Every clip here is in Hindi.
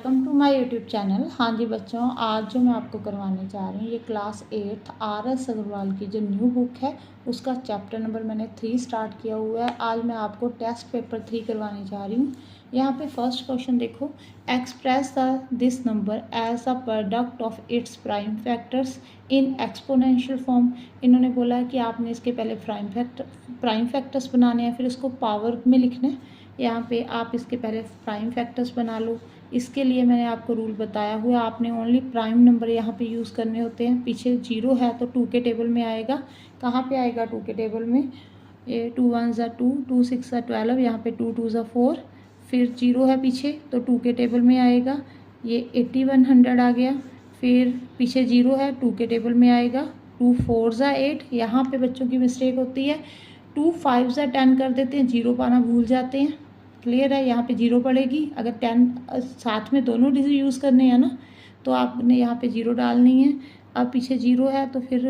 Welcome to my YouTube channel. हाँ जी बच्चों, आज जो मैं आपको करवाने जा रही हूँ ये क्लास 8 RS अग्रवाल की जो न्यू बुक है उसका चैप्टर नंबर मैंने 3 स्टार्ट किया हुआ है। आज मैं आपको टेस्ट पेपर 3 करवाने जा रही हूँ। यहाँ पे फर्स्ट क्वेश्चन देखो, express this number as a product of its prime factors in exponential form. इन्होंने बोला है कि आपने इसके पहले प्राइम फैक्टर्स बनाने हैं, फिर इसको पावर में लिखना है। यहाँ पे आप इसके पहले प्राइम फैक्टर्स बना लो। इसके लिए मैंने आपको रूल बताया हुआ, आपने ओनली प्राइम नंबर यहाँ पे यूज़ करने होते हैं। पीछे 0 है तो 2 के टेबल में आएगा। कहाँ पे आएगा 2 के टेबल में? ये 2 1 ज़ा 2, 2 6 ज़ा 12, यहाँ पे 2 2 ज़ा 4, फिर 0 है पीछे तो 2 के टेबल में आएगा। ये 8100 आ गया। फिर पीछे 0 है 2 के टेबल में आएगा। 2 4 ज़ा 8, यहाँ पे बच्चों की मिस्टेक होती है, 2 5 ज़ा 10 कर देते हैं, 0 पाना भूल जाते हैं। क्लियर है? यहाँ पे 0 पड़ेगी। अगर 10 साथ में दोनों डिजिट यूज़ करने हैं ना तो आपने यहाँ पे 0 डालनी है। अब पीछे 0 है तो फिर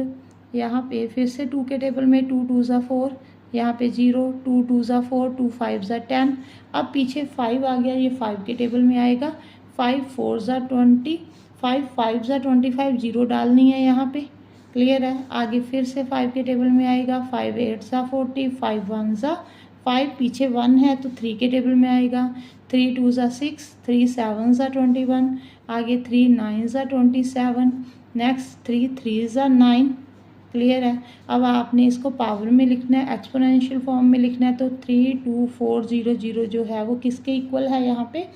यहाँ पे फिर से 2 के टेबल में 2 2 ज़ा 4, यहाँ पे 0, 2 2 ज़ा 4, 2 5 ज़ा 10। अब पीछे 5 आ गया, ये 5 के टेबल में आएगा। 5 4 ज़ा 20, 5 5 ज़ा 25, 0 डालनी है यहाँ पे। क्लियर है? आगे फिर से 5 के टेबल में आएगा। 5 8 ज़ा 40, 5 1 ज़ा 5, पीछे 1 है तो 3 के टेबल में आएगा। 3 2 ज़ा 6, 3 7 ज़ा 21, आगे 3 9 ज़ा 27, नेक्स्ट 3 3 ज़ा 9। क्लियर है? अब आपने इसको पावर में लिखना है, एक्सपोनेंशियल फॉर्म में लिखना है। तो 3 2 4 0 0 जो है वो किसके इक्वल है? यहाँ पे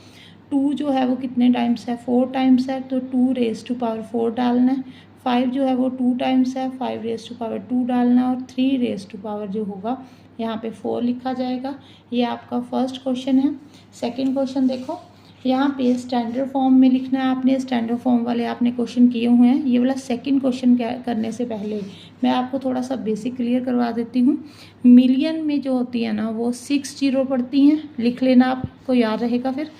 2 जो है वो कितने टाइम्स है? 4 टाइम्स है, तो 2 रेज़ टू पावर 4 डालना है। 5 जो है वो 2 टाइम्स है, 5 रेज़ टू पावर 2 डालना है। और 3 रेज़ टू पावर जो होगा यहाँ पे 4 लिखा जाएगा। ये आपका फर्स्ट क्वेश्चन है। सेकंड क्वेश्चन देखो, यहाँ पे स्टैंडर्ड फॉर्म में लिखना है आपने। स्टैंडर्ड फॉर्म वाले आपने क्वेश्चन किए हुए हैं। ये वाला सेकंड क्वेश्चन करने से पहले मैं आपको थोड़ा सा बेसिक क्लियर करवा देती हूँ। मिलियन में जो होती है ना वो 6 0 पड़ती हैं, लिख लेना, आपको याद रहेगा। फिर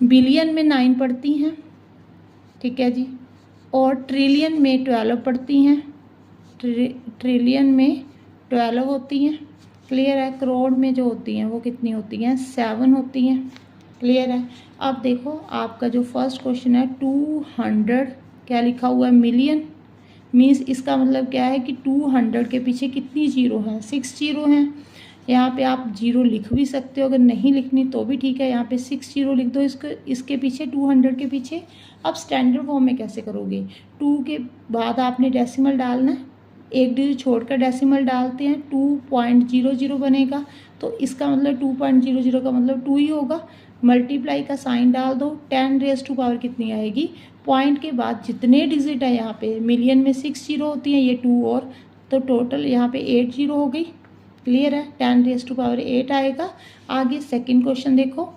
बिलियन में 9 पड़ती हैं, ठीक है जी। और ट्रिलियन में 12 पड़ती हैं, ट्रिलियन में 12 होती हैं। क्लियर है? करोड़ में जो होती हैं वो कितनी होती हैं? 7 होती हैं। क्लियर है? अब देखो आपका जो फर्स्ट क्वेश्चन है 200 क्या लिखा हुआ है? मिलियन। मीन्स इसका मतलब क्या है कि 200 के पीछे कितनी 0 हैं? 6 0 हैं। यहाँ पे आप 0 लिख भी सकते हो, अगर नहीं लिखनी तो भी ठीक है। यहाँ पे 6 0 लिख दो इसके पीछे, 200 के पीछे। अब स्टैंडर्ड फॉर्म में कैसे करोगे? 2 के बाद आपने डेसिमल डालना है, एक डिजिट छोड़कर डेसिमल डालते हैं, 2.00 बनेगा। तो इसका मतलब 2.00 का मतलब 2 ही होगा। मल्टीप्लाई का साइन डाल दो, 10 रेज़ टू पावर कितनी आएगी? पॉइंट के बाद जितने डिजिट है यहाँ पे, मिलियन में 6 0 होती हैं, ये 2 और, तो टोटल यहाँ पे 8 0 हो गई। क्लियर है? 10 रेज़ टू पावर 8 आएगा। आगे सेकंड क्वेश्चन देखो,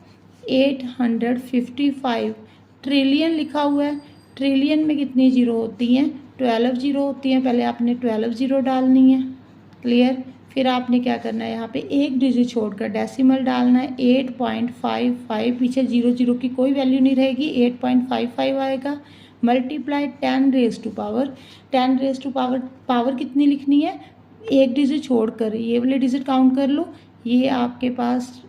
855 ट्रिलियन लिखा हुआ है। ट्रिलियन में कितनी 0 होती हैं? 12 0 होती हैं। पहले आपने 12 0 डालनी है। क्लियर? फिर आपने क्या करना है, यहाँ पे एक डिजिट छोड़कर डेसिमल डालना है, 8.55, पीछे 0 0 की कोई वैल्यू नहीं रहेगी, 8.55 आएगा। Multiply 10 raise to power, 10 raise to power, power कितनी लिखनी है? एक डिजिट छोड़कर ये वाले डिजिट काउंट कर लो। ये आपके पास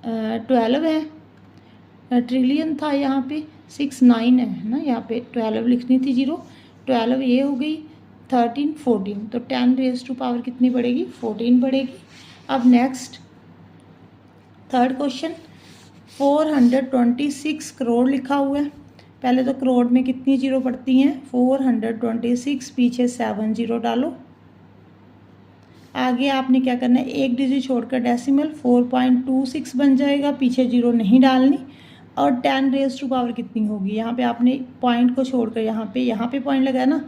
12 है। ट्रिलियन था यहाँ पे 6 9 है ना, यहाँ पे 12 लिखनी थी 0, 12 ये हो गई, 13 14, तो 10 रेज़ टू पावर कितनी बढ़ेगी? 14 बढ़ेगी। अब नेक्स्ट थर्ड क्वेश्चन, 426 करोड़ लिखा हुआ है। पहले तो करोड़ में कितनी 0 पड़ती हैं? 426, पीछे 7 0 डालो। आगे आपने क्या करना है, एक डिजिट छोड़कर डेसिमल, 4.26 बन जाएगा, पीछे 0 नहीं डालनी। और 10 रेज़ टू पावर कितनी होगी? यहाँ पे आपने पॉइंट को छोड़कर यहाँ पे पॉइंट लगाया ना,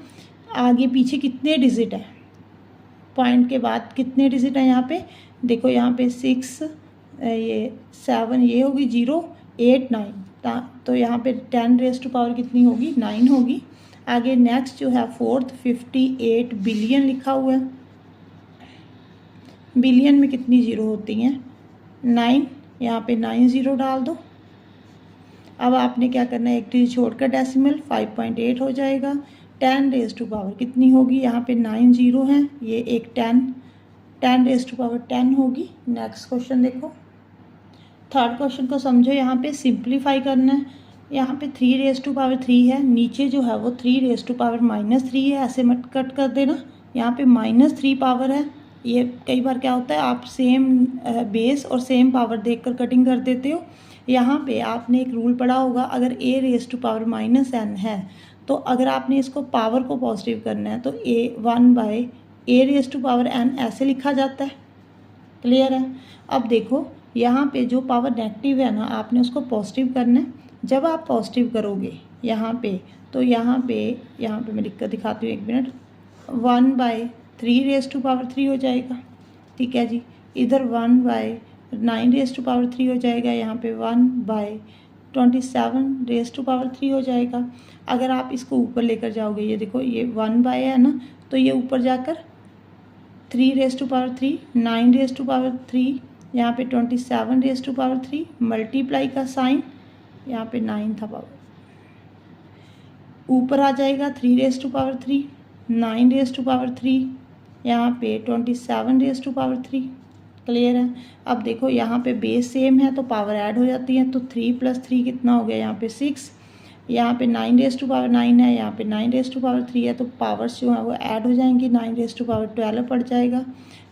आगे पीछे कितने डिजिट है? पॉइंट के बाद कितने डिजिट हैं यहाँ पे? देखो यहाँ पे 6, ये 7, ये होगी 0, 8 9, तो यहाँ पे 10 रेज़ टू पावर कितनी होगी? 9 होगी। आगे नेक्स्ट जो है फोर्थ, 58 बिलियन लिखा हुआ है। बिलियन में कितनी 0 होती हैं? 9, यहाँ पे 9 0 डाल दो। अब आपने क्या करना है, एक डिजिट छोड़कर डेसिमल, 5.8 हो जाएगा। 10 रेज़ टू पावर कितनी होगी? यहाँ पे 9 0 हैं, ये एक 10 रेज़ टू पावर 10 होगी। नेक्स्ट क्वेश्चन देखो, थर्ड क्वेश्चन को समझो। यहाँ पे सिंप्लीफाई करना है। यहाँ पे 3⁻³ है, नीचे जो है वो 3⁻³ है, ऐसे मत कट कर देना। यहाँ पे -3 पावर है। ये कई बार क्या होता है, आप सेम बेस और सेम पावर देखकर कटिंग कर देते हो। यहाँ पे आपने एक रूल पढ़ा होगा, अगर a⁻⁻n है तो अगर आपने इसको पावर को पॉजिटिव करना है तो 1/a⁻n ऐसे लिखा जाता है। क्लियर है। अब देखो यहाँ पे जो पावर नेगेटिव है ना, आपने उसको पॉजिटिव करना है। जब आप पॉजिटिव करोगे यहाँ पे, तो यहाँ पे मैं लिख कर दिखाती हूँ, 1 मिनट। 1/3⁻³ हो जाएगा। ठीक है जी। इधर 1/9⁻³ हो जाएगा, यहाँ पे 1/27⁻³ हो जाएगा। अगर आप इसको ऊपर लेकर जाओगे, ये देखो ये 1 है ना, तो ये ऊपर जाकर 3⁻3, 9⁻3, यहाँ पे 27⁻3, मल्टीप्लाई का साइन, यहाँ पे 9 था पावर, ऊपर आ जाएगा 3⁻3, 9⁻3, यहाँ पे 27⁻3। क्लियर है। अब देखो यहाँ पे बेस सेम है तो पावर ऐड हो जाती है, तो 3 + 3 कितना हो गया, यहाँ पे 6। यहाँ पे 9⁻9 है, यहाँ पे 9⁻3 है, तो पावर्स जो है वो ऐड हो जाएंगी, 9⁻12 पड़ जाएगा।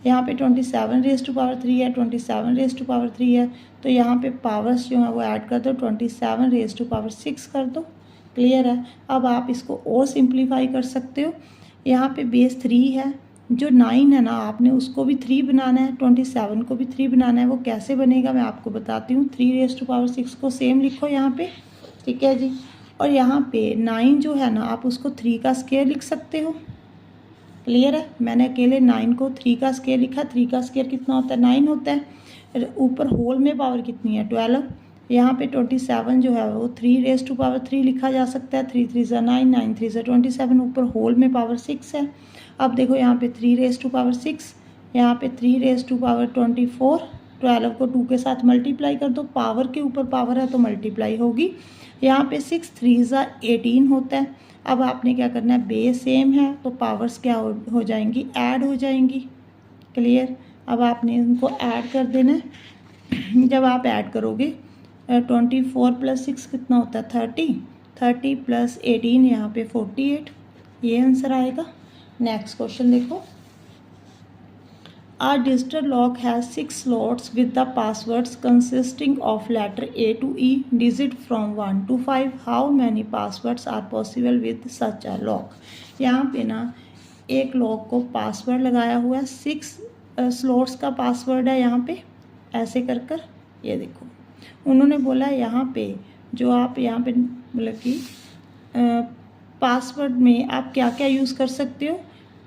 यहाँ पे 27⁻3 है, 27⁻3 है, तो यहाँ पे पावर्स जो है वो ऐड कर दो, 27⁻6 कर दो। क्लियर है। अब आप इसको और सिंप्लीफाई कर सकते हो। यहाँ पे बेस 3 है, जो 9 है ना, आपने उसको भी 3 बनाना है, 27 को भी 3 बनाना है। वो कैसे बनेगा मैं आपको बताती हूँ। 3⁻6 को सेम लिखो यहाँ पे। ठीक है जी। और यहाँ पे 9 जो है ना, आप उसको 3 का स्क्वायर लिख सकते हो। क्लियर है। मैंने अकेले 9 को 3 का स्क्वायर लिखा। 3 का स्क्वायर कितना होता है, 9 होता है। ऊपर होल में पावर कितनी है, 12। यहाँ पे 27 जो है वो 3⁻3 लिखा जा सकता है। 3 3 9, 9 3 27, ऊपर होल में पावर 6 है। अब देखो यहाँ पे 3⁻6, यहाँ पे 3⁻24, 12 को 2 के साथ मल्टीप्लाई कर दो, पावर के ऊपर पावर है तो मल्टीप्लाई होगी। यहाँ पे 6 3 18 होता है। अब आपने क्या करना है, बेस सेम है तो पावर्स क्या हो जाएंगी, ऐड हो जाएंगी। क्लियर। अब आपने इनको ऐड कर देना है। जब आप ऐड करोगे 24 + 6 कितना होता है, 30, 30 + 18 यहाँ पे 48, ये आंसर आएगा। नेक्स्ट क्वेश्चन देखो। A digital lock has 6 slots with the passwords consisting of letter A to E, digit from 1 to 5. How many passwords are possible with such a lock? यहाँ पे ना एक लॉक को पासवर्ड लगाया हुआ है, 6 स्लॉट्स का पासवर्ड है यहाँ पे, ऐसे कर कर। ये देखो उन्होंने बोला यहाँ पे जो आप यहाँ पे मतलब कि पासवर्ड में आप क्या क्या यूज़ कर सकते हो,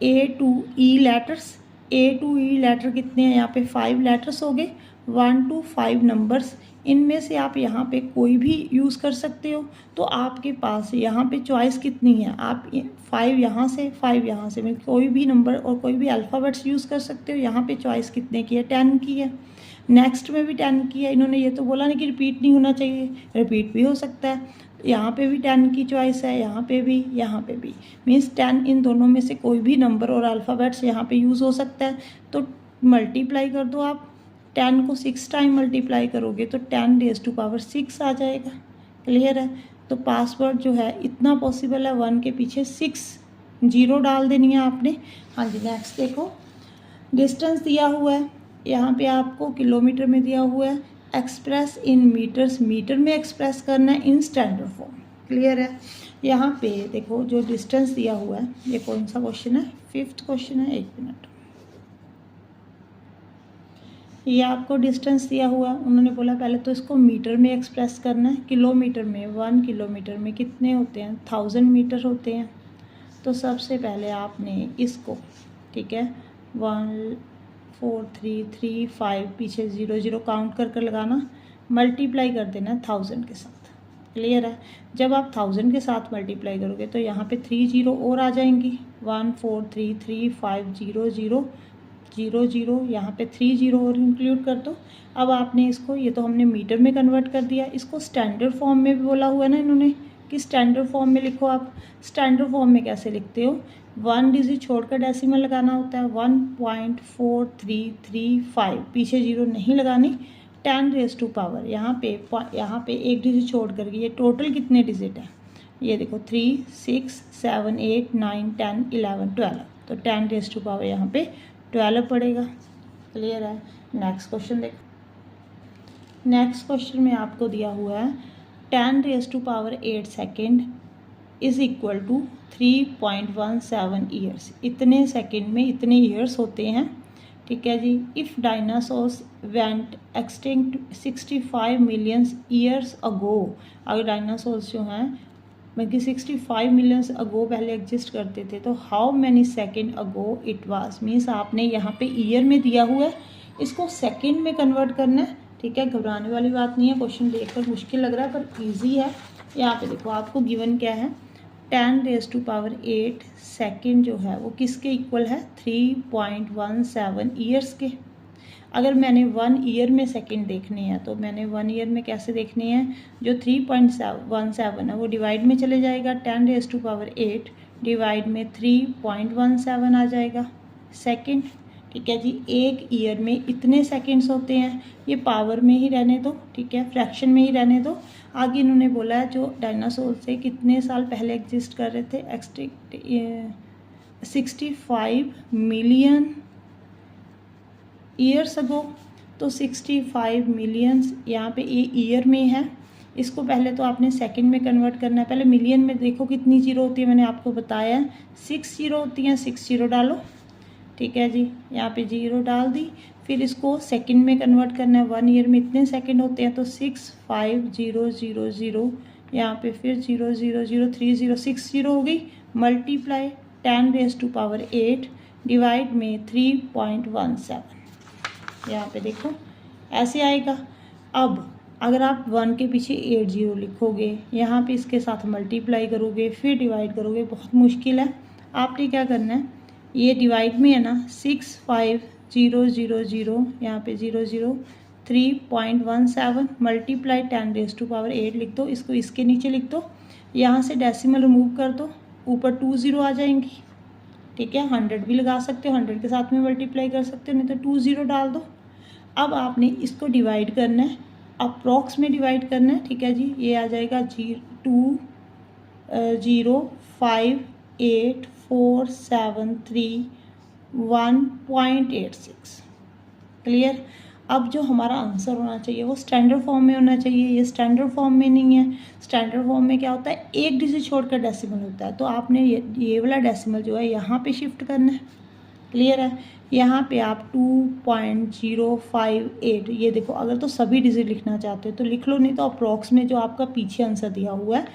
A to E letters. A to E letter कितने हैं, यहाँ पे 5 लेटर्स हो गए, 1 to 5 नंबर्स। इनमें से आप यहाँ पे कोई भी यूज़ कर सकते हो। तो आपके पास यहाँ पे चॉइस कितनी है, आप 5 यहाँ से 5 यहाँ से, मतलब कोई भी नंबर और कोई भी अल्फ़ाबेट्स यूज़ कर सकते हो। यहाँ पे चॉइस कितने की है, 10 की है। नेक्स्ट में भी 10 की है। इन्होंने ये तो बोला नहीं कि रिपीट नहीं होना चाहिए, रिपीट भी हो सकता है। यहाँ पे भी 10 की चॉइस है, यहाँ पे भी, यहाँ पे भी। मीन्स 10 इन दोनों में से कोई भी नंबर और अल्फ़ाबेट्स यहाँ पे यूज़ हो सकता है। तो मल्टीप्लाई कर दो आप, 10 को 6 टाइम मल्टीप्लाई करोगे तो 10⁻6 आ जाएगा। क्लियर है। तो पासवर्ड जो है इतना पॉसिबल है, 1 के पीछे 6 0 डाल देनी है आपने। हाँ जी। नेक्स्ट देखो, डिस्टेंस दिया हुआ है, यहाँ पे आपको किलोमीटर में दिया हुआ है, एक्सप्रेस इन मीटर्स, मीटर में एक्सप्रेस करना है इन स्टैंडर्ड फॉर्म। क्लियर है। यहाँ पे देखो जो डिस्टेंस दिया हुआ है, ये कौन सा क्वेश्चन है, 5th क्वेश्चन है। 1 मिनट। ये आपको डिस्टेंस दिया हुआ, उन्होंने बोला पहले तो इसको मीटर में एक्सप्रेस करना है। किलोमीटर में, 1 किलोमीटर में कितने होते हैं, 1000 मीटर होते हैं। तो सबसे पहले आपने इसको, ठीक है, 1 4 3 3 5 पीछे 0 0 काउंट कर कर लगाना, मल्टीप्लाई कर देना 1000 के साथ। क्लियर है। जब आप 1000 के साथ मल्टीप्लाई करोगे तो यहाँ पे 3 0 और आ जाएंगी, 1 4 3 3 5 0 0 0 0, यहाँ पे 3 0 और इंक्लूड कर दो। अब आपने इसको, ये तो हमने मीटर में कन्वर्ट कर दिया, इसको स्टैंडर्ड फॉर्म में भी बोला हुआ है ना इन्होंने कि स्टैंडर्ड फॉर्म में लिखो। आप स्टैंडर्ड फॉर्म में कैसे लिखते हो, 1 डिजिट छोड़कर डेसिमल लगाना होता है, 1.4335, पीछे 0 नहीं लगानी, 10 रेज़ टू पावर यहाँ पे एक डिजिट छोड़ करके ये टोटल कितने डिजिट हैं, ये देखो 3, 6, 7, 8, 9, 10, 11, 12, तो 10 रेज़ टू पावर यहाँ पे 12 पड़ेगा। क्लियर है। नेक्स्ट क्वेश्चन देखो। नेक्स्ट क्वेश्चन में आपको दिया हुआ है 10 raise to power 8 second is equal to 3.17 years. इतने सेकेंड में इतने ईयर्स होते हैं, ठीक है जी। If dinosaurs went extinct 65 millions years ago, अगर डायनासोर्स जो हैं बल्कि 65 मिलियंस अगो पहले एग्जिस्ट करते थे, तो how many second ago it was. Means आपने यहाँ पे ईयर में दिया हुआ है, इसको सेकेंड में कन्वर्ट करना है, ठीक है। घबराने वाली बात नहीं है, क्वेश्चन देखकर मुश्किल लग रहा है पर ईजी है। यहाँ पे देखो आपको गिवन क्या है, 10 रेज़ टू पावर 8 सेकेंड जो है वो किसके इक्वल है, 3.17 ईयर्स के। अगर मैंने 1 ईयर में सेकंड देखने हैं तो मैंने 1 ईयर में कैसे देखने हैं, जो 3.17 है वो डिवाइड में चले जाएगा, 10 रेज़ टू पावर 8 डिवाइड में 3.17 आ जाएगा सेकंड, ठीक है जी। एक ईयर में इतने सेकंड्स होते हैं, ये पावर में ही रहने दो, ठीक है, फ्रैक्शन में ही रहने दो। आगे इन्होंने बोला है जो डायनासोर से कितने साल पहले एग्जिस्ट कर रहे थे, एक्सटिंक्ट 65 मिलियन ईयर्स अगो, तो 65 मिलियंस यहाँ पे ये ईयर में है, इसको पहले तो आपने सेकंड में कन्वर्ट करना है। पहले मिलियन में देखो कितनी जीरो होती है, मैंने आपको बताया है 6 जीरो होती हैं, 6 जीरो डालो, ठीक है जी। यहाँ पे जीरो डाल दी, फिर इसको सेकंड में कन्वर्ट करना है, 1 ईयर में इतने सेकंड होते हैं, तो 6 5 0 0 0, यहाँ पे फिर 0 0 0 3 0 6 जीरो हो गई, multiply 10 raise to power 8 divide में 3.17, यहाँ पे देखो ऐसे आएगा। अब अगर आप 1 के पीछे 8 जीरो लिखोगे, यहाँ पे इसके साथ मल्टीप्लाई करोगे फिर डिवाइड करोगे, बहुत मुश्किल है। आपने क्या करना है, ये डिवाइड में है ना 6 5 0 0 0, यहाँ पे 0 0 3.17 मल्टीप्लाई 10 रेज़ टू पावर 8 लिख दो, इसको इसके नीचे लिख दो, यहाँ से डेसिमल रिमूव कर दो, ऊपर 2 जीरो आ जाएंगी, ठीक है। 100 भी लगा सकते हो, 100 के साथ में मल्टीप्लाई कर सकते हो, नहीं तो 2 जीरो डाल दो। अब आपने इसको डिवाइड करना है, अप्रॉक्स में डिवाइड करना है, ठीक है जी। ये आ जाएगा 2 0 5 8 4 7 3 1.86। क्लियर। अब जो हमारा आंसर होना चाहिए वो स्टैंडर्ड फॉर्म में होना चाहिए, ये स्टैंडर्ड फॉर्म में नहीं है। स्टैंडर्ड फॉर्म में क्या होता है, एक डिजिट छोड़कर डेसिमल होता है, तो आपने ये वाला डेसिमल जो है यहाँ पे शिफ्ट करना है। क्लियर है। यहाँ पे आप 2.058, ये देखो, अगर तो सभी डिजिट लिखना चाहते हो तो लिख लो, नहीं तो अप्रॉक्स में जो आपका पीछे आंसर दिया हुआ है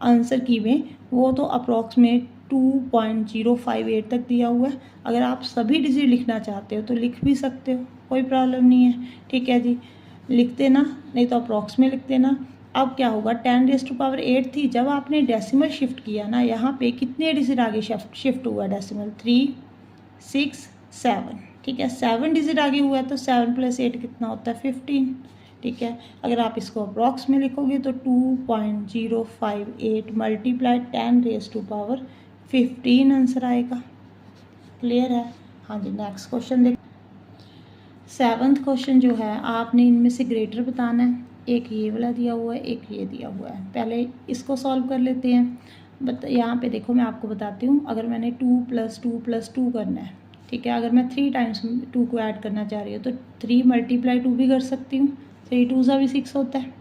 आंसर की में, वो तो अप्रॉक्स में 2.058 तक दिया हुआ है। अगर आप सभी डिजिट लिखना चाहते हो तो लिख भी सकते हो, कोई प्रॉब्लम नहीं है, ठीक है जी। लिख देना, नहीं तो अप्रॉक्स में लिख देना। अब क्या होगा, 10 रेज़ टू पावर 8 थी, जब आपने डेसिमल शिफ्ट किया ना, यहाँ पे कितने डिजिट आगे शिफ्ट हुआ डेसिमल, 3 6 7, ठीक है। 7 डिजिट आगे हुआ है, तो 7 + 8 कितना होता है, 15, ठीक है। अगर आप इसको अप्रॉक्स में लिखोगे तो 2.058 multiply 10 raise to power 15 answer आएगा। क्लियर है। हाँ जी, नेक्स्ट क्वेश्चन देख। 7th क्वेश्चन जो है, आपने इनमें से ग्रेटर बताना है। एक ये वाला दिया हुआ है, एक ये दिया हुआ है। पहले इसको सॉल्व कर लेते हैं। यहाँ पे देखो, मैं आपको बताती हूँ। अगर मैंने 2 + 2 + 2 करना है, ठीक है। अगर मैं 3 टाइम्स 2 को ऐड करना चाह रही हूँ तो 3 × 2 भी कर सकती हूँ, 3 2 भी 6 होता है।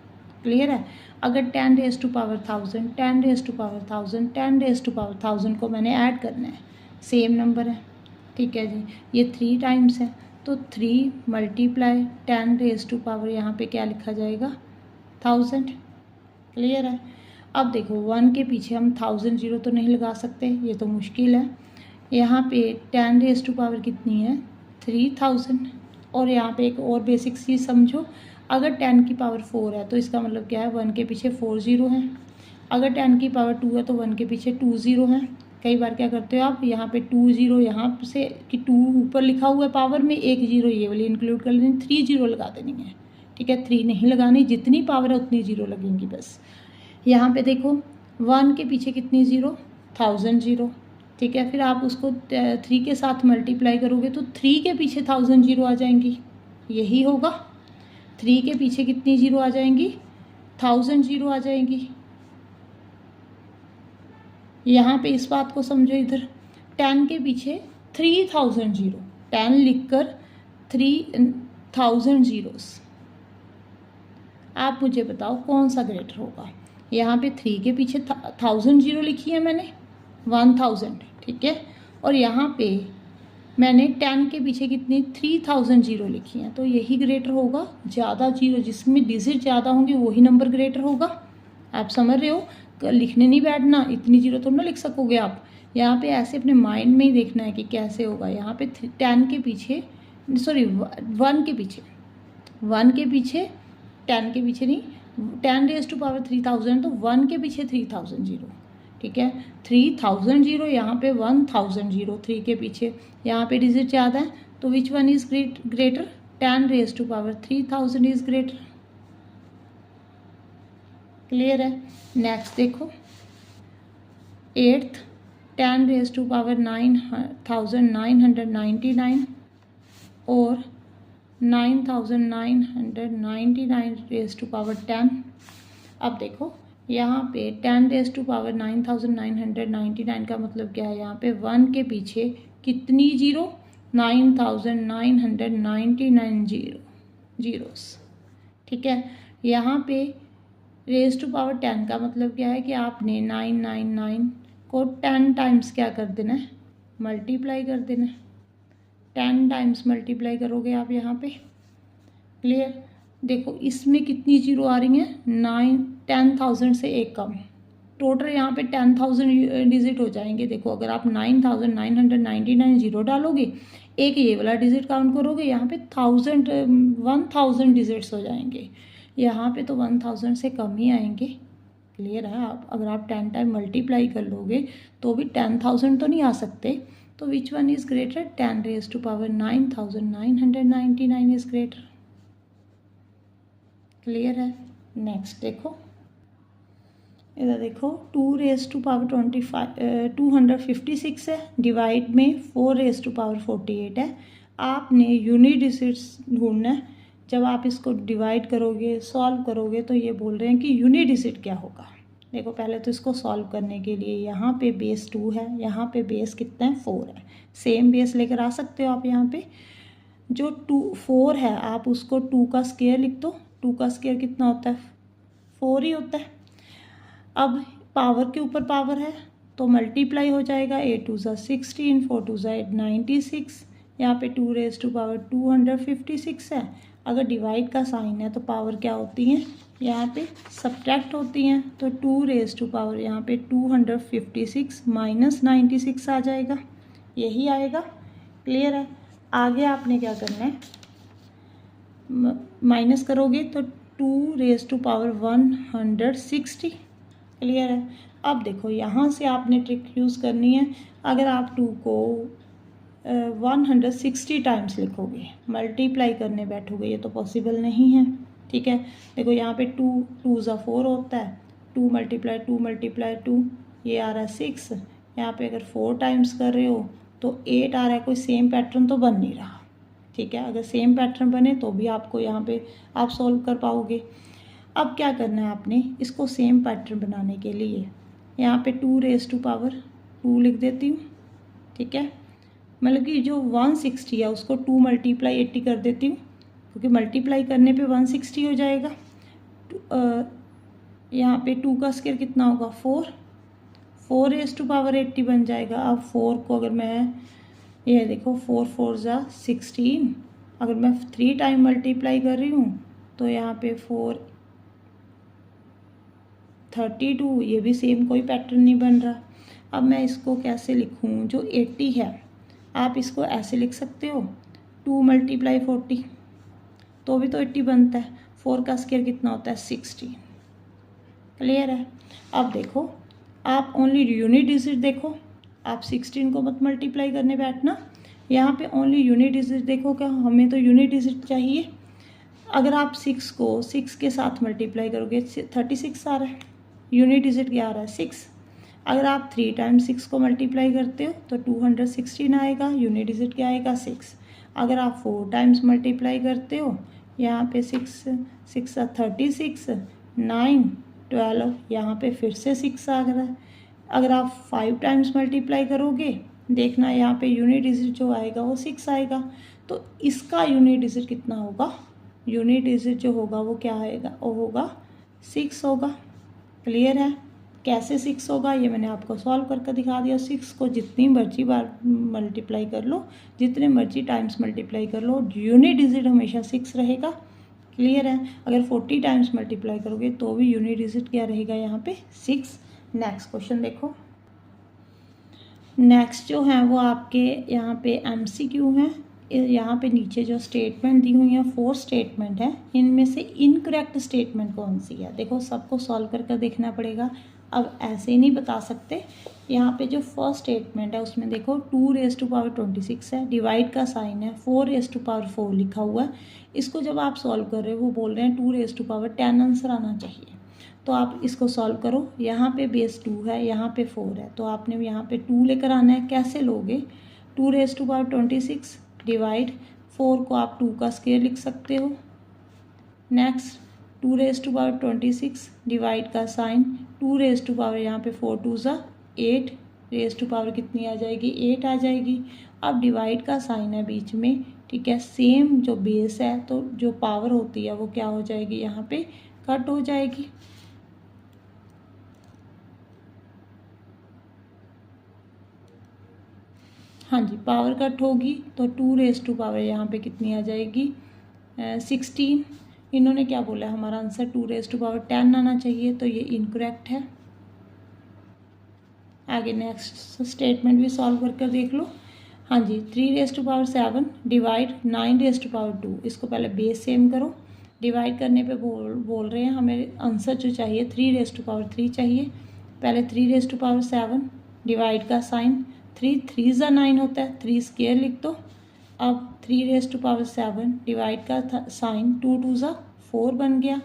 क्लियर है। अगर 10 raise to power 1000, 10 raise to power 1000, 10 raise to power 1000 को मैंने ऐड करना है, सेम नंबर है, ठीक है जी। ये 3 टाइम्स है, तो 3 × 10 रेज़ टू पावर यहाँ पे क्या लिखा जाएगा, 1000। क्लियर है। अब देखो, 1 के पीछे हम 1000 जीरो तो नहीं लगा सकते, ये तो मुश्किल है। यहाँ पे 10 रेज़ टू पावर कितनी है, 3000। और यहाँ पे एक और बेसिक चीज़ समझो, अगर 10 की पावर 4 है तो इसका मतलब क्या है, 1 के पीछे 4 जीरो हैं। अगर 10 की पावर 2 है तो 1 के पीछे 2 जीरो हैं। कई बार क्या करते हो आप, यहाँ पे 2 जीरो यहाँ से कि 2 ऊपर लिखा हुआ है पावर में, 1 जीरो ये वाली इंक्लूड कर लेनी, 3 जीरो लगा देनी है, ठीक है। 3 नहीं लगानी, जितनी पावर है उतनी जीरो लगेंगी बस। यहाँ पे देखो, 1 के पीछे कितनी जीरो, 1000 जीरो, ठीक है। फिर आप उसको 3 के साथ मल्टीप्लाई करोगे तो 3 के पीछे 1000 जीरो आ जाएंगी, यही होगा। 3 के पीछे कितनी जीरो आ जाएंगी, 1000 जीरो आ जाएंगी। यहाँ पे इस बात को समझो, इधर 10 के पीछे 3000 जीरो, 10 लिखकर 3000 जीरोस। आप मुझे बताओ कौन सा ग्रेटर होगा। यहाँ पे 3 के पीछे 1000 जीरो लिखी है मैंने, 1000, ठीक है। और यहाँ पे मैंने 10 के पीछे कितनी 3000 जीरो लिखी हैं, तो यही ग्रेटर होगा। ज़्यादा जीरो, जिसमें डिजिट ज़्यादा होंगे वही नंबर ग्रेटर होगा। आप समझ रहे हो, लिखने नहीं बैठना, इतनी जीरो तो ना लिख सकोगे आप। यहाँ पे ऐसे अपने माइंड में ही देखना है कि कैसे होगा। यहाँ पे 10 के पीछे, सॉरी 1 के पीछे, 1 के पीछे, 10 के पीछे नहीं, 10 रेज़ टू पावर 3000, तो 1 के पीछे 3000 जीरो, ठीक है। 3000 जीरो, यहाँ पे 1000 जीरो 3 के पीछे, यहाँ पे डिजिट ज़्यादा है, तो which one is greater, 10 raise to power 3000 is greater. Clear है। नेक्स्ट देखो 8th, 10 रेज़ टू पावर 9999 और 9999 रेज़ टू पावर 10। अब देखो यहाँ पे 10 रेज़ टू पावर 9999 का मतलब क्या है, यहाँ पे 1 के पीछे कितनी जीरो, 9999 जीरोस, ठीक है। यहाँ पे रेज़ टू पावर 10 का मतलब क्या है कि आपने 999 को 10 टाइम्स क्या कर देना है, मल्टीप्लाई कर देना है। 10 टाइम्स मल्टीप्लाई करोगे आप यहाँ पे। क्लियर। देखो इसमें कितनी जीरो आ रही हैं, 10,000 से एक कम। टोटल यहाँ पे 10,000 डिजिट हो जाएंगे। देखो अगर आप 9,999 जीरो डालोगे, एक ये वाला डिजिट काउंट करोगे, यहाँ पे 1000 डिजिट्स हो जाएंगे। यहाँ पे तो 1000 से कम ही आएंगे। क्लियर है। आप अगर आप 10 टाइम मल्टीप्लाई कर लोगे तो भी 10,000 तो नहीं आ सकते। तो which one is greater, 10 raise to power 9999 is greater. Clear है। नेक्स्ट देखो, इधर देखो 2 रेज़ टू पावर 256 है, डिवाइड में 4 रेज़ टू पावर 48 है। आपने यूनिट डिजिट्स ढूंढना है। जब आप इसको डिवाइड करोगे, सॉल्व करोगे, तो ये बोल रहे हैं कि यूनिट डिजिट क्या होगा। देखो पहले तो इसको सॉल्व करने के लिए यहाँ पे बेस 2 है, यहाँ पे बेस कितना है 4 है। सेम बेस लेकर आ सकते हो आप। यहाँ पे जो 4 है आप उसको 2 का स्क्वायर लिख दो। 2 का स्क्वायर कितना होता है, 4 ही होता है। अब पावर के ऊपर पावर है तो मल्टीप्लाई हो जाएगा। 8 2 16, 4 2 96। यहाँ पे 2 रेज़ टू पावर 256 है। अगर डिवाइड का साइन है तो पावर क्या होती है, यहाँ पे सब्ट्रैक्ट होती हैं। तो 2 रेज़ टू पावर यहाँ पे 256 माइनस 96 आ जाएगा, यही आएगा। क्लियर है। आगे आपने क्या करना है, माइनस करोगे तो 2 रेज़ टू पावर 160। क्लियर है। अब देखो यहाँ से आपने ट्रिक यूज़ करनी है। अगर आप 2 को 160 टाइम्स लिखोगे, मल्टीप्लाई करने बैठोगे, ये तो पॉसिबल नहीं है। ठीक है। देखो यहाँ पे 2 2 ज़ा 4 होता है, 2 मल्टीप्लाई 2, ये आ रहा है 6। यहाँ पे अगर 4 टाइम्स कर रहे हो तो 8 आ रहा है। कोई सेम पैटर्न तो बन नहीं रहा। ठीक है। अगर सेम पैटर्न बने तो भी आपको यहाँ पे आप सॉल्व कर पाओगे। अब क्या करना है आपने, इसको सेम पैटर्न बनाने के लिए यहाँ पे 2 रेज़ टू पावर 2 लिख देती हूँ। ठीक है। मतलब कि जो 160 है उसको 2 मल्टीप्लाई 80 कर देती हूँ, क्योंकि मल्टीप्लाई करने पे 160 हो जाएगा। यहाँ पे 2 का स्क्वायर कितना होगा, 4 रेज़ टू पावर 80 बन जाएगा। अब 4 को अगर मैं, ये देखो 4 4 ज़ा 16, अगर मैं 3 टाइम मल्टीप्लाई कर रही हूँ तो यहाँ पे 4 32, ये भी सेम कोई पैटर्न नहीं बन रहा। अब मैं इसको कैसे लिखूँ, जो 80 है आप इसको ऐसे लिख सकते हो, 2 मल्टीप्लाई 40, तो भी तो 80 बनता है। 4 का स्क्वायर कितना होता है, 16। क्लियर है। अब देखो आप ओनली यूनिट डिजिट देखो, आप 16 को मत मल्टीप्लाई करने बैठना। यहाँ पे ओनली यूनिट डिजिट देखो, क्या हमें तो यूनिट डिजिट चाहिए। अगर आप 6 को 6 के साथ मल्टीप्लाई करोगे 36 आ रहा है, यूनिट डिजिट क्या आ रहा है, 6। अगर आप 3 टाइम्स 6 को मल्टीप्लाई करते हो तो 216 आएगा, यूनिट डिजिट क्या आएगा, 6। अगर आप 4 टाइम्स मल्टीप्लाई करते हो यहाँ पे 6 6 36, 9 12, यहाँ पे फिर से 6 आ रहा है। अगर आप 5 टाइम्स मल्टीप्लाई करोगे, देखना यहाँ पे यूनिट डिजिट जो आएगा वो 6 आएगा। तो इसका यूनिट डिजिट कितना होगा? यूनिट डिजिट जो होगा वो क्या आएगा? वो होगा 6 होगा। क्लियर है? कैसे 6 होगा ये मैंने आपको सॉल्व करके दिखा दिया। 6 को जितनी मर्जी बार मल्टीप्लाई कर लो, जितने मर्जी टाइम्स मल्टीप्लाई कर लो, यूनिट डिजिट हमेशा 6 रहेगा। क्लियर है? अगर 40 टाइम्स मल्टीप्लाई करोगे तो भी यूनिट डिजिट क्या रहेगा? यहाँ पे 6। नेक्स्ट क्वेश्चन देखो। नेक्स्ट जो है वो आपके यहाँ पे MCQ है। यहाँ पे नीचे जो स्टेटमेंट दी हुई है 4 स्टेटमेंट है, इनमें से इनकरेक्ट स्टेटमेंट कौन सी है? देखो सबको सॉल्व करके देखना पड़ेगा। अब ऐसे ही नहीं बता सकते। यहाँ पे जो फर्स्ट स्टेटमेंट है उसमें देखो 2⁻26 है, डिवाइड का साइन है, 4⁻4 लिखा हुआ है। इसको जब आप सॉल्व कर रहे हो वो बोल रहे हैं 2⁻10 आंसर आना चाहिए। तो आप इसको सॉल्व करो। यहाँ पे बेस 2 है, यहाँ पे 4 है, तो आपने यहाँ पे 2 लेकर आना है। कैसे लोगे? 2⁻26 डिवाइड 4 को आप 2 का स्क्वायर लिख सकते हो। नेक्स्ट 2⁻26 डिवाइड का साइन, 2 यहाँ पे 4 2 8, रेज टू पावर कितनी आ जाएगी? 8 आ जाएगी। अब डिवाइड का साइन है बीच में, ठीक है। सेम जो बेस है तो जो पावर होती है वो क्या हो जाएगी? यहाँ पे कट हो जाएगी। हाँ जी, पावर कट होगी तो 2 यहाँ पे कितनी आ जाएगी? 16। इन्होंने क्या बोला? हमारा आंसर 2⁻10 आना चाहिए, तो ये इनकरेक्ट है। आगे नेक्स्ट स्टेटमेंट भी सॉल्व करके देख लो। हाँ जी, 3⁻7 डिवाइड 9⁻2। इसको पहले बेस सेम करो। डिवाइड करने पे बोल रहे हैं हमें आंसर जो चाहिए 3⁻3 चाहिए। पहले 3⁻7 डिवाइड का साइन, 3 3 9 होता है, 3 स्क्वायर लिख दो। अब 3⁻7 डिवाइड का साइन, 2 2 4 बन गया।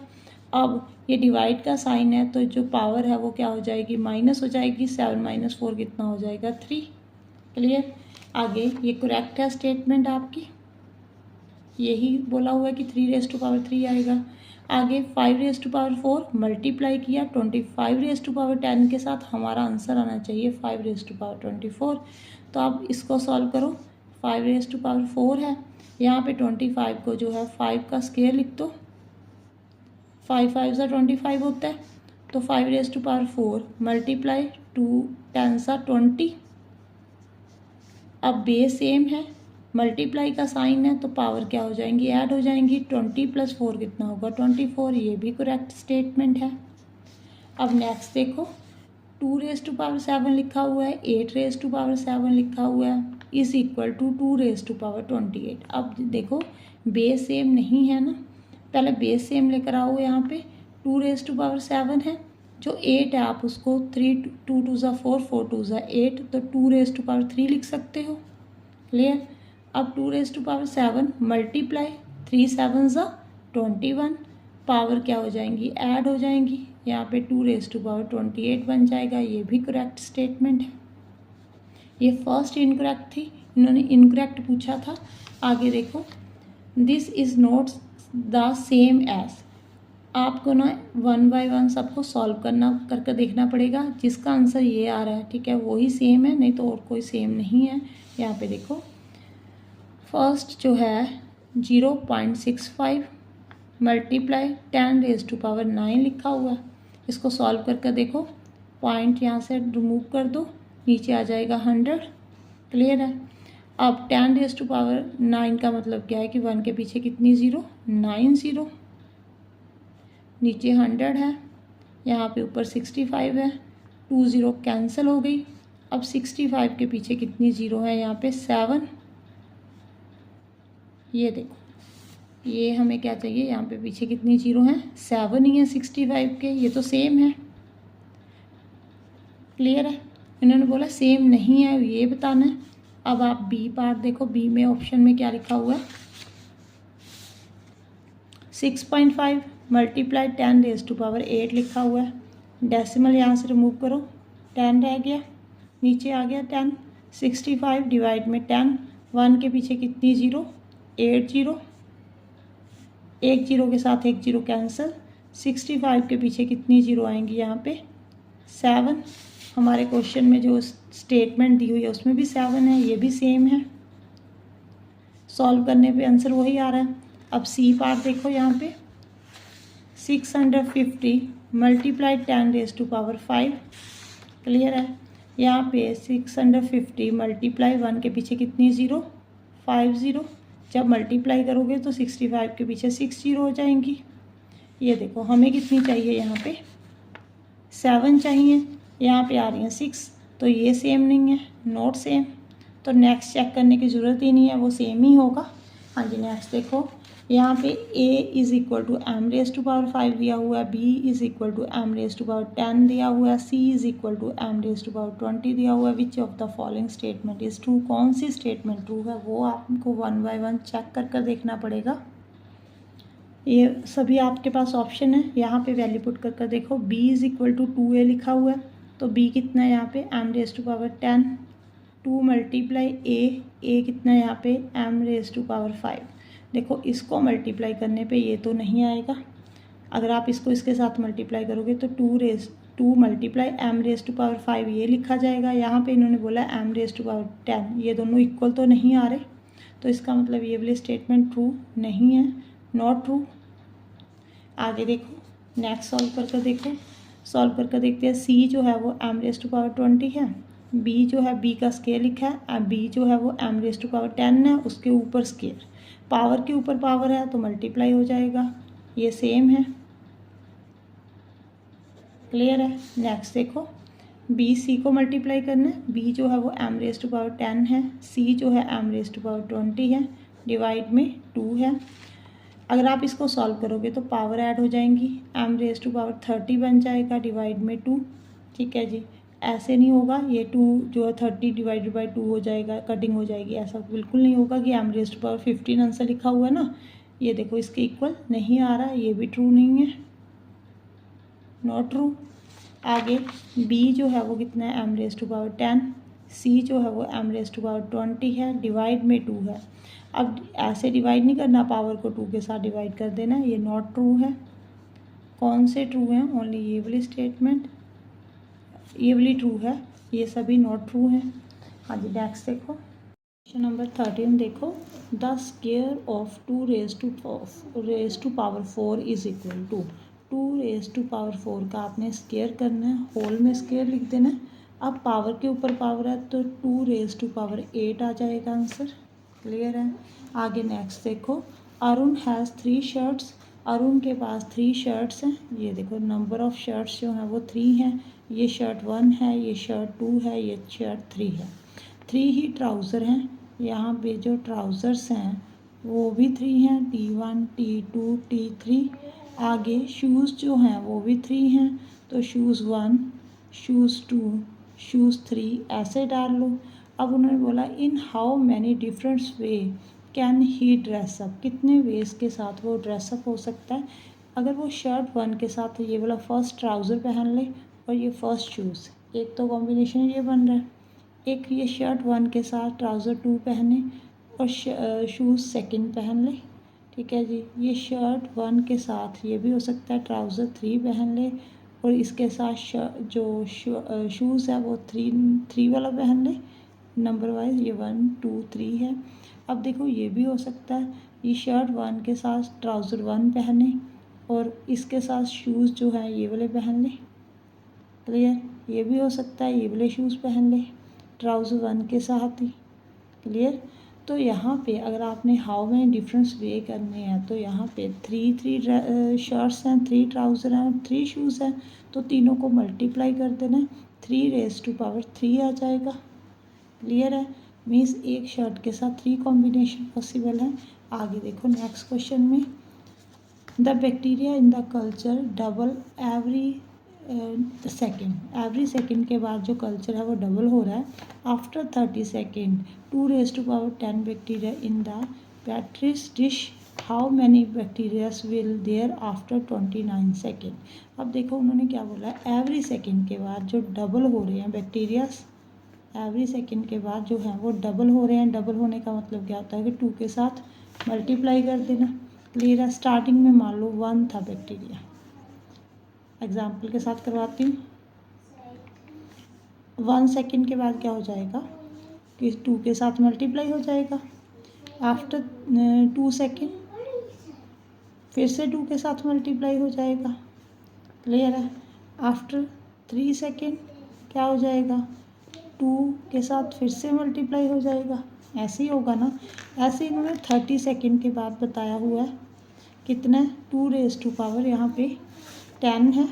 अब ये डिवाइड का साइन है तो जो पावर है वो क्या हो जाएगी? माइनस हो जाएगी। 7 - 4 कितना हो जाएगा? 3। क्लियर? आगे ये करेक्ट है स्टेटमेंट आपकी, यही बोला हुआ है कि 3⁻3 आएगा। आगे 5⁻4 मल्टीप्लाई किया 25⁻10 के साथ, हमारा आंसर आना चाहिए 5⁻24। तो आप इसको सॉल्व करो। 5⁻4 है, यहाँ पे 25 को जो है 5 का स्क्वायर लिख दो। 5 5 25 होता है, तो 5⁻4 मल्टीप्लाई 2 10 20। अब बेस सेम है, मल्टीप्लाई का साइन है तो पावर क्या हो जाएंगी? ऐड हो जाएंगी। 20 + 4 कितना होगा? 24। ये भी करेक्ट स्टेटमेंट है। अब नेक्स्ट देखो, 2⁻7 लिखा हुआ है, 8⁻7 लिखा हुआ है, इज इक्वल टू 2⁻28। अब देखो बेस सेम नहीं है ना, पहले बेस सेम लेकर आओ। यहाँ पे 2⁻7 है, जो 8 है आप उसको 3 2 2 4 4 2 8, तो 2⁻3 लिख सकते हो। क्लियर? अब 2⁻7 मल्टीप्लाई 3 7 21, पावर क्या हो जाएंगी? ऐड हो जाएंगी। यहाँ पे 2⁻28 बन जाएगा। ये भी करेक्ट स्टेटमेंट है। ये फर्स्ट इनकरेक्ट थी, इन्होंने इनकरेक्ट पूछा था। आगे देखो, this is not the same as. आपको ना 1 बाय 1 सबको सॉल्व करके देखना पड़ेगा। जिसका आंसर ये आ रहा है, ठीक है, वही सेम है, नहीं तो और कोई सेम नहीं है। यहाँ पे देखो, फर्स्ट जो है 0.65 मल्टीप्लाई 10⁻9 लिखा हुआ है। इसको सॉल्व करके देखो, पॉइंट यहाँ से रिमूव कर दो, नीचे आ जाएगा 100। क्लियर है? अब 10⁻9 का मतलब क्या है कि 1 के पीछे कितनी ज़ीरो? 9 ज़ीरो। नीचे 100 है, यहाँ पे ऊपर 65 है, 2 ज़ीरो कैंसिल हो गई। अब 65 के पीछे कितनी ज़ीरो है? यहाँ पे 7। ये देखो, ये हमें क्या चाहिए? यहाँ पे पीछे कितनी ज़ीरो हैं? 7 ही है 65 के। ये तो सेम है। क्लियर है? इन्होंने बोला सेम नहीं है, ये बताना है। अब आप बी पार्ट देखो, बी में ऑप्शन में क्या लिखा हुआ है? 6.5 मल्टीप्लाई 10⁻8 लिखा हुआ है। डेसिमल यहाँ से रिमूव करो, 10 रह गया, नीचे आ गया 10। 65 डिवाइड में 10, 1 के पीछे कितनी ज़ीरो? 8 ज़ीरो। एक जीरो के साथ एक जीरो कैंसिल, 65 के पीछे कितनी जीरो आएंगी यहाँ पे 7। हमारे क्वेश्चन में जो स्टेटमेंट दी हुई है उसमें भी 7 है, ये भी सेम है। सॉल्व करने पे आंसर वही आ रहा है। अब सी पार्ट देखो यहाँ पे 650 मल्टीप्लाई 10⁵ क्लियर है। यहाँ पे 650 मल्टीप्लाई 1 के पीछे कितनी ज़ीरो 5 ज़ीरो। जब मल्टीप्लाई करोगे तो 65 के पीछे 6 ज़ीरो हो जाएंगी। ये देखो हमें कितनी चाहिए यहाँ पे 7 चाहिए, यहाँ पे आ रही हैं 6, तो ये सेम नहीं है, नॉट सेम। तो नेक्स्ट चेक करने की ज़रूरत ही नहीं है, वो सेम ही होगा। हाँ जी नेक्स्ट देखो यहाँ पे a is equal to m⁵ दिया हुआ है, b is equal to m⁻10 दिया हुआ है, c is equal to m⁻20 दिया हुआ है। Which of the following statement is true, कौन सी स्टेटमेंट ट्रू है वो आपको 1 बाय 1 चेक कर देखना पड़ेगा। ये सभी आपके पास ऑप्शन है, यहाँ पे वैल्यू पुट कर देखो। b is equal to 2a लिखा हुआ है, तो b कितना है यहाँ पे m⁻10, 2 मल्टीप्लाई a कितना है यहाँ पे m⁻5। देखो इसको मल्टीप्लाई करने पे ये तो नहीं आएगा, अगर आप इसको इसके साथ मल्टीप्लाई करोगे तो 2 मल्टीप्लाई m⁻5 ये लिखा जाएगा। यहाँ पे इन्होंने बोला m⁻10, ये दोनों इक्वल तो नहीं आ रहे, तो इसका मतलब ये वाली स्टेटमेंट ट्रू नहीं है, नॉट ट्रू। आगे देखो नेक्स्ट सॉल्व करके देखते हैं। सी जो है वो m⁻20 है, बी जो है बी का स्केयर लिखा है, बी जो है वो m⁻10 है, उसके ऊपर स्केयर, पावर के ऊपर पावर है तो मल्टीप्लाई हो जाएगा, ये सेम है, क्लियर है। नेक्स्ट देखो बी सी को मल्टीप्लाई करना है, बी जो है वो m⁻10 है, सी जो है m⁻20 है, डिवाइड में 2 है। अगर आप इसको सॉल्व करोगे तो पावर ऐड हो जाएंगी, m⁻30 बन जाएगा डिवाइड में 2, ठीक है जी। ऐसे नहीं होगा, ये 2 जो है 30 डिवाइडेड बाई 2 हो जाएगा, कटिंग हो जाएगी, ऐसा बिल्कुल नहीं होगा कि m⁻15 आंसर लिखा हुआ है ना, ये देखो इसके इक्वल नहीं आ रहा है, ये भी ट्रू नहीं है, नॉट ट्रू। आगे b जो है वो कितना है m⁻10, c जो है वो m⁻20 है, डिवाइड में 2 है। अब ऐसे डिवाइड नहीं करना, पावर को 2 के साथ डिवाइड कर देना, ये नॉट ट्रू है। कौन से ट्रू हैं, ओनली ये वाली स्टेटमेंट, ये वाली ट्रू है, ये सभी नॉट ट्रू हैं। हाँ जी नेक्स्ट देखो क्वेश्चन नंबर 13 देखो। The square of 2 raise to power 4 is equal to 2 raise to power 4 का आपने स्क्वायर करना है, होल में स्क्वायर लिख देना है। अब पावर के ऊपर पावर है तो 2 रेज़ टू पावर 8 आ जाएगा आंसर, क्लियर है। आगे नेक्स्ट देखो अरुण हैज़ 3 शर्ट्स, अरुण के पास 3 शर्ट्स हैं, ये देखो नंबर ऑफ़ शर्ट्स जो हैं वो 3 हैं, ये शर्ट 1 है, ये शर्ट 2 है, ये शर्ट 3 है। 3 ही ट्राउज़र हैं, यहाँ पे जो ट्राउज़र्स हैं वो भी 3 हैं, T1 T2 T3। आगे शूज़ जो हैं वो भी 3 हैं, तो शूज़ 1 शूज़ 2 शूज़ 3 ऐसे डाल लो। अब उन्होंने बोला in how many different way can he dress up, कितने वेज के साथ वो ड्रेसअप हो सकता है। अगर वो शर्ट 1 के साथ ये वाला फर्स्ट ट्राउज़र पहन ले और ये फर्स्ट शूज़, एक तो कॉम्बिनेशन ये बन रहा है। एक ये शर्ट 1 के साथ ट्राउज़र 2 पहने और शूज़ सेकंड पहन ले, ठीक है जी। ये शर्ट 1 के साथ ये भी हो सकता है ट्राउज़र 3 पहन ले और इसके साथ जो शूज़ है वो 3 वाला पहन ले, नंबर वाइज ये 1 2 3 है। अब देखो ये भी हो सकता है ये शर्ट 1 के साथ ट्राउज़र 1 पहने और इसके साथ शूज़ जो है ये वाले पहन ले, क्लियर। ये भी हो सकता है ये वाले शूज़ पहन ले ट्राउज़र 1 के साथ ही, क्लियर। तो यहाँ पे अगर आपने हाउ मैनी डिफरेंस वे करने हैं तो यहाँ पे 3 शर्ट्स हैं, 3 ट्राउज़र हैं, 3 शूज़ हैं, तो तीनों को मल्टीप्लाई कर देना है, 3 रेज़ टू पावर 3 आ जाएगा, क्लियर है। मीन्स एक शर्ट के साथ 3 कॉम्बिनेशन पॉसिबल है। आगे देखो नेक्स्ट क्वेश्चन में the bacteria in the culture double every second के बाद जो कल्चर है वो डबल हो रहा है। After 30 second 2 raise to power 10 bacteria in the petri dish, how many bacterias will there after 29 second. अब देखो उन्होंने क्या बोला है, एवरी सेकेंड के बाद जो डबल हो रहे हैं बैक्टीरियाज, एवरी सेकेंड के बाद जो है वो डबल हो रहे हैं। डबल होने का मतलब क्या होता है कि 2 के साथ मल्टीप्लाई कर देना, क्लियर है। स्टार्टिंग में मान लो 1 था बैक्टीरिया, एग्जाम्पल के साथ करवाती हूँ। 1 सेकेंड के बाद क्या हो जाएगा कि 2 के साथ मल्टीप्लाई हो जाएगा। आफ्टर 2 सेकेंड फिर से 2 के साथ मल्टीप्लाई हो जाएगा। क्लियर है। आफ्टर 3 सेकेंड क्या हो जाएगा, 2 के साथ फिर से मल्टीप्लाई हो जाएगा। ऐसे ही होगा ना। ऐसे इन्होंने 30 सेकेंड के बाद बताया हुआ है कितना, 2 रेज़ टू पावर यहाँ पे 10 है।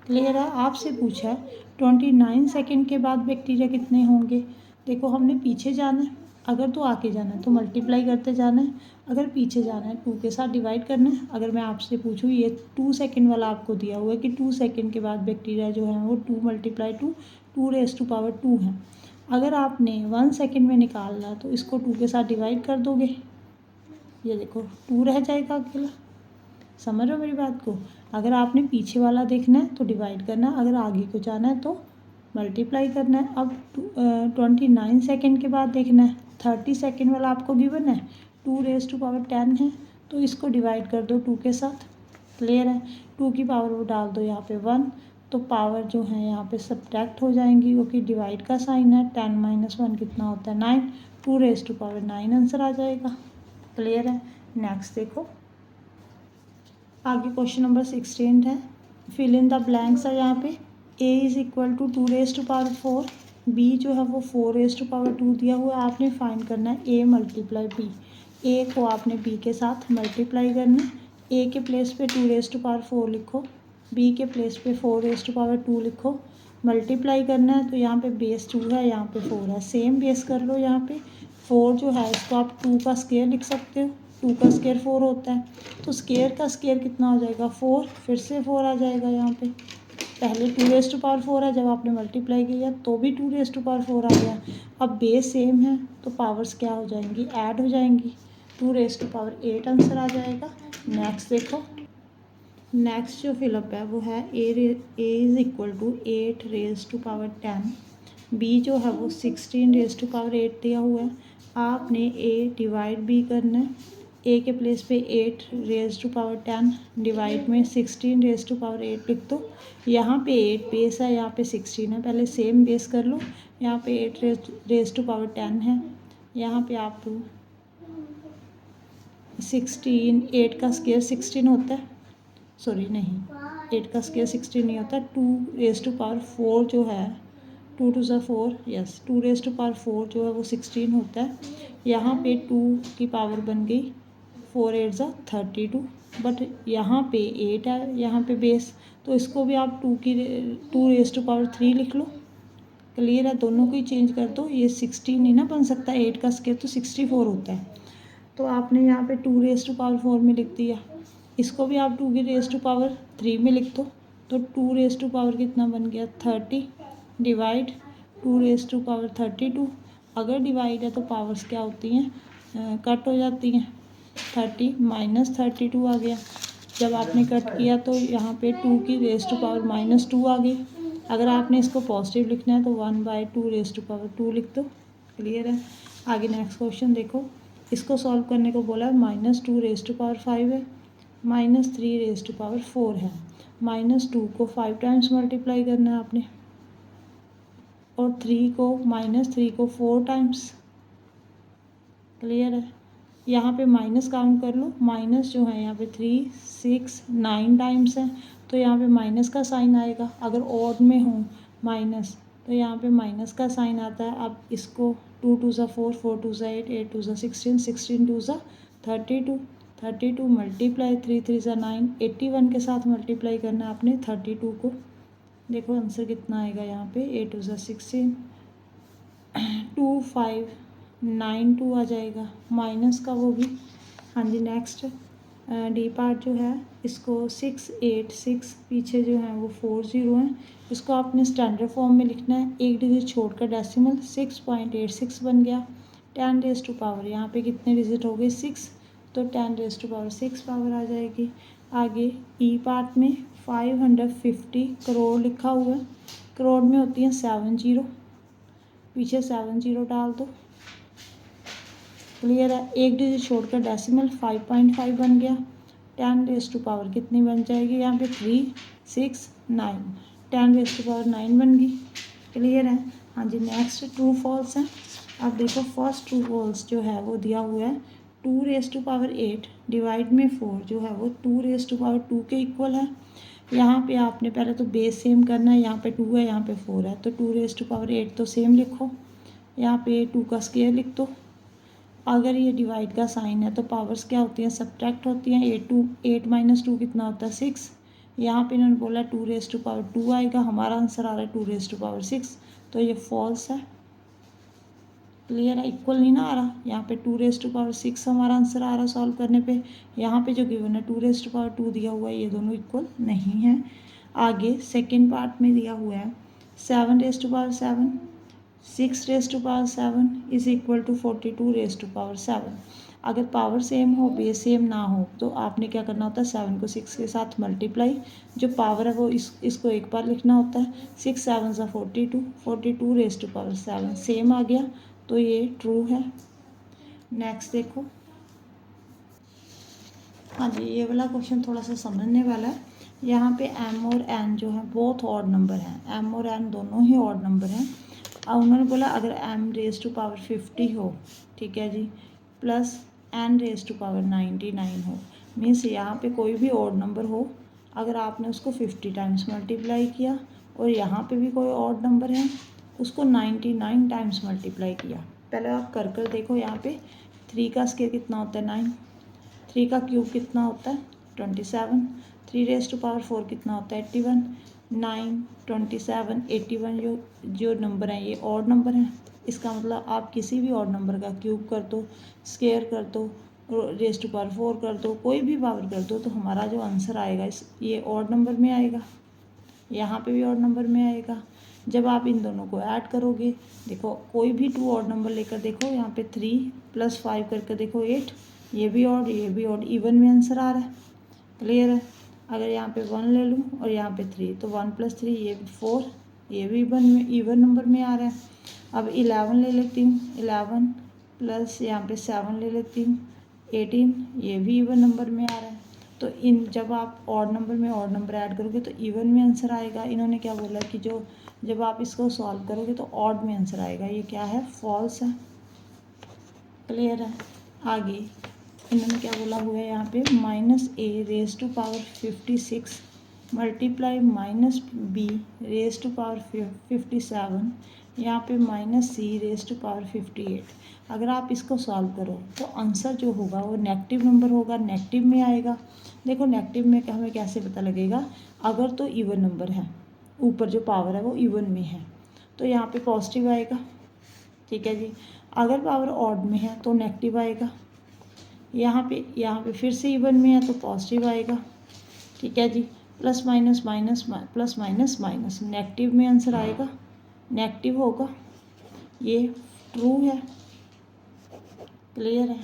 क्लियर है। आपसे पूछा है 29 सेकेंड के बाद बैक्टीरिया कितने होंगे। देखो हमने पीछे जाना है, अगर तो आगे जाना है तो मल्टीप्लाई करते जाना है, अगर पीछे जाना है 2 के साथ डिवाइड करना है। अगर मैं आपसे पूछूँ, ये 2 सेकेंड वाला आपको दिया हुआ है कि 2 सेकेंड के बाद बैक्टीरिया जो है वो 2 मल्टीप्लाई 2 रेज़ टू पावर 2 है। अगर आपने 1 सेकेंड में निकालना तो इसको 2 के साथ डिवाइड कर दोगे, ये देखो 2 रह जाएगा अकेला। समझ रहे हो मेरी बात को। अगर आपने पीछे वाला देखना है तो डिवाइड करना है, अगर आगे को जाना है तो मल्टीप्लाई करना है। अब 29 सेकेंड के बाद देखना है, 30 सेकेंड वाला आपको गिवन है, 2 रेज़ टू पावर 10 है, तो इसको डिवाइड कर दो 2 के साथ। क्लियर है। 2 की पावर वो डाल दो यहाँ पे 1, तो पावर जो है यहाँ पे सब्ट्रैक्ट हो जाएंगी क्योंकि डिवाइड का साइन है। 10 - 1 कितना होता है 9, 2 रेज़ टू पावर 9 आंसर आ जाएगा। क्लियर है। नेक्स्ट देखो, आगे क्वेश्चन नंबर 16 है। फिल इन द ब्लैंक्स है यहाँ पे। a is equal to 2 raise to power 4, b जो है वो 4 रेज़ टू पावर 2 दिया हुआ है। आपने फाइंड करना है a मल्टीप्लाई b। a को आपने b के साथ मल्टीप्लाई करना है। a के प्लेस पे 2 रेज़ टू पावर 4 लिखो, b के प्लेस पे 4 रेज़ टू पावर 2 लिखो। मल्टीप्लाई करना है तो यहाँ पे बेस 2 है, यहाँ पे 4 है, सेम बेस कर लो। यहाँ पे 4 जो है इसको आप 2 का स्क्वायर लिख सकते हो, 2 का स्क्वायर 4 होता है, तो स्क्वायर का स्क्वायर कितना हो जाएगा 4, फिर से 4 आ जाएगा। यहाँ पे पहले 2 रेज़ टू पावर 4 है, जब आपने मल्टीप्लाई किया तो भी 2 रेज़ टू पावर 4 आ गया। अब बेस सेम है तो पावर्स क्या हो जाएंगी, ऐड हो जाएंगी। 2 रेज़ टू पावर 8 आंसर आ जाएगा। नेक्स्ट देखो, नेक्स्ट जो फिलअप है वो है a is equal to 8 raise to power 10, b जो है वो 16 रेज़ टू पावर 8 दिया हुआ है। आपने a डिवाइड b करना है, a के प्लेस पे 8 रेज़ टू पावर 10 डिवाइड में 16 रेज़ टू पावर 8 लिख दो। यहाँ पे 8 बेस है, यहाँ पे 16 है, पहले सेम बेस कर लो। यहाँ पे 8 रेज़ टू पावर 10 है, यहाँ पे आप 16, 8 का स्क्वायर 16 होता है, सॉरी नहीं 8 का स्क्वायर 16 नहीं होता, 2 रेज़ टू पावर 4 जो है 2 टू ज़ा 4, यस 2 रेज़ टू पावर 4 जो है वो 16 होता है। यहाँ पे 2 की पावर बन गई 4 8 ज़ा 32, बट यहाँ पे 8 है यहाँ पे बेस, तो इसको भी आप 2 रेज़ टू पावर 3 लिख लो। क्लियर है। दोनों को ही चेंज कर दो, ये 16 नहीं ना बन सकता, 8 का स्क्वायर तो 64 होता है, तो आपने यहाँ पे 2 रेज़ टू पावर 4 में लिख दिया। इसको भी आप 2 की रेज़ टू पावर 3 में लिख दो, तो 2 रेज़ टू पावर कितना बन गया 30 डिवाइड 2 रेज़ टू पावर 32। अगर डिवाइड है तो पावर्स क्या होती हैं, कट हो जाती हैं। 30 - 32 आ गया। जब आपने कट किया तो यहाँ पे 2 की रेज़ टू पावर -2 आ गई। अगर आपने इसको पॉजिटिव लिखना है तो 1/2 रेज़ टू पावर 2 लिख दो। क्लियर है। आगे नेक्स्ट क्वेश्चन देखो, इसको सॉल्व करने को बोला है। -2 रेज़ टू पावर 5 है, -3 रेज़ टू पावर 4 है। -2 को 5 टाइम्स मल्टीप्लाई करना है आपने, और -3 को 4 टाइम्स। क्लियर है। यहाँ पे माइनस काउंट कर लो, माइनस जो है यहाँ पे 3 6 9 टाइम्स है, तो यहाँ पे माइनस का साइन आएगा। अगर ऑड में हो माइनस तो यहाँ पे माइनस का साइन आता है। अब इसको 2 2 ज़ा 4, 4 2 ज़ा 8, 8 2 ज़ा 16, 16 2 ज़ा 32, 32 मल्टीप्लाई 3 3 ज़ा 9, 81 के साथ मल्टीप्लाई करना है आपने 32 को। देखो आंसर कितना आएगा यहाँ पे, 8 2 ज़ा 16, 2 5 9 2 आ जाएगा, माइनस का वो भी। हाँ जी नेक्स्ट डी पार्ट जो है, इसको 6 8 6 पीछे जो है वो 4 0 हैं, इसको आपने स्टैंडर्ड फॉर्म में लिखना है। एक डिजिट छोड़कर डेसिमल 6.86 बन गया। 10 रेज़ टू पावर यहाँ पे कितने डिजिट हो गए 6, तो 10 रेज़ टू पावर 6 पावर आ जाएगी। आगे ई पार्ट में 550 करोड़ लिखा हुआ है, करोड़ में होती हैं 7 0, पीछे 7 0 डाल दो। क्लियर है। एक डिजिट छोड़कर डेसिमल 5.5 बन गया। 10 रेज़ टू पावर कितनी बन जाएगी यहाँ पे 3, 6, 9, 10 रेज़ टू पावर 9 बन गई। क्लियर है। हाँ जी, नेक्स्ट ट्रू फॉल्स है। अब देखो फर्स्ट ट्रू फॉल्स जो है वो दिया हुआ है 2 रेज़ टू पावर 8 डिवाइड में 4 जो है वो 2 रेज़ टू पावर 2 के इक्वल है। यहाँ पे आपने पहले तो बेस सेम करना है, यहाँ पे 2 है, यहाँ पे 4 है, तो 2 रेज़ टू पावर 8 तो सेम लिखो, यहाँ पे 2 का स्क्वायर लिख दो। अगर ये डिवाइड का साइन है तो पावर्स क्या होती हैं, सब्ट्रैक्ट होती हैं। 8 माइनस 2 कितना होता है 6। यहाँ पे इन्होंने बोला 2 रेज़ टू पावर 2 आएगा, हमारा आंसर आ रहा है 2 रेज़ टू पावर 6, तो ये फॉल्स है। क्लियर है, इक्वल नहीं ना आ रहा। यहाँ पे 2 रेज़ टू पावर 6 हमारा आंसर आ रहा है सॉल्व करने पे। यहाँ पे जो गिवन है 2 रेज़ टू पावर 2 दिया हुआ है, ये दोनों इक्वल नहीं है। आगे सेकेंड पार्ट में दिया हुआ है 7 raise to power 7, 6 raise to power 7 is equal to 42 raise to power 7। अगर पावर सेम हो, बेस सेम ना हो, तो आपने क्या करना होता है 7 को 6 के साथ मल्टीप्लाई, जो पावर है वो इसको एक बार लिखना होता है। 6 7 सा 42, 42 रेज़ टू पावर 7 सेम आ गया, तो ये ट्रू है। नेक्स्ट देखो, हाँ जी, ये वाला क्वेश्चन थोड़ा सा समझने वाला है। यहाँ पे m और n जो है बोथ ऑड नंबर हैं, m और n दोनों ही ऑड नंबर हैं। अब उन्होंने बोला अगर m रेज़ टू पावर 50 हो, ठीक है जी, plus n raise to power 99 हो, मीन्स यहाँ पे कोई भी ऑड नंबर हो, अगर आपने उसको 50 टाइम्स मल्टीप्लाई किया और यहाँ पे भी कोई ऑड नंबर है उसको 99 टाइम्स मल्टीप्लाई किया। पहले आप कर देखो, यहाँ पे 3 का स्क्वायर कितना होता है 9, 3 का क्यूब कितना होता है 27, 3 रेज़ टू पावर 4 कितना होता है 81, 9, 27, 81 जो नंबर हैं ये ऑड नंबर हैं। इसका मतलब आप किसी भी ऑड नंबर का क्यूब कर दो, स्क्वायर कर दो, रेज़ टू पावर 4 कर दो, कोई भी पावर कर दो, तो हमारा जो आंसर आएगा ये ऑड नंबर में आएगा, यहाँ पे भी ऑड नंबर में आएगा। जब आप इन दोनों को ऐड करोगे, देखो कोई भी 2 ऑड नंबर लेकर देखो, यहाँ पे 3 + 5 करके देखो 8, ये भी ऑड, ये भी ऑड, इवन में आंसर आ रहा है। क्लियर है। अगर यहाँ पे 1 ले लूँ और यहाँ पे 3, तो 1 + 3 ये 4, ये भी इवन नंबर में आ रहा है। अब 11 ले लेती हूँ, 11 प्लस यहाँ पे 7 ले लेती हूँ 18, ये भी इवन नंबर में आ रहा है। तो इन जब आप ऑड नंबर में ऑड नंबर ऐड करोगे तो इवन में आंसर आएगा। इन्होंने क्या बोला कि जब आप इसको सॉल्व करोगे तो ऑड में आंसर आएगा, ये क्या है फॉल्स है। क्लियर है। आगे इन्होंने क्या बोला हुआ है यहाँ पे -a raise to power 56 multiply -b raise to power 57, यहाँ पे -c रेज़ टू पावर 58। अगर आप इसको सॉल्व करो तो आंसर जो होगा वो नेगेटिव नंबर होगा, नेगेटिव में आएगा। देखो नेगेटिव में हमें कैसे पता लगेगा, अगर तो इवन नंबर है, ऊपर जो पावर है वो इवन में है तो यहाँ पे पॉजिटिव आएगा, ठीक है जी। अगर पावर ऑड में है तो नेगेटिव आएगा, यहाँ पे फिर से इवन में है तो पॉजिटिव आएगा, ठीक है जी। Plus minus minus plus minus minus negative में आंसर आएगा, नेगेटिव होगा, ये ट्रू है। क्लियर है।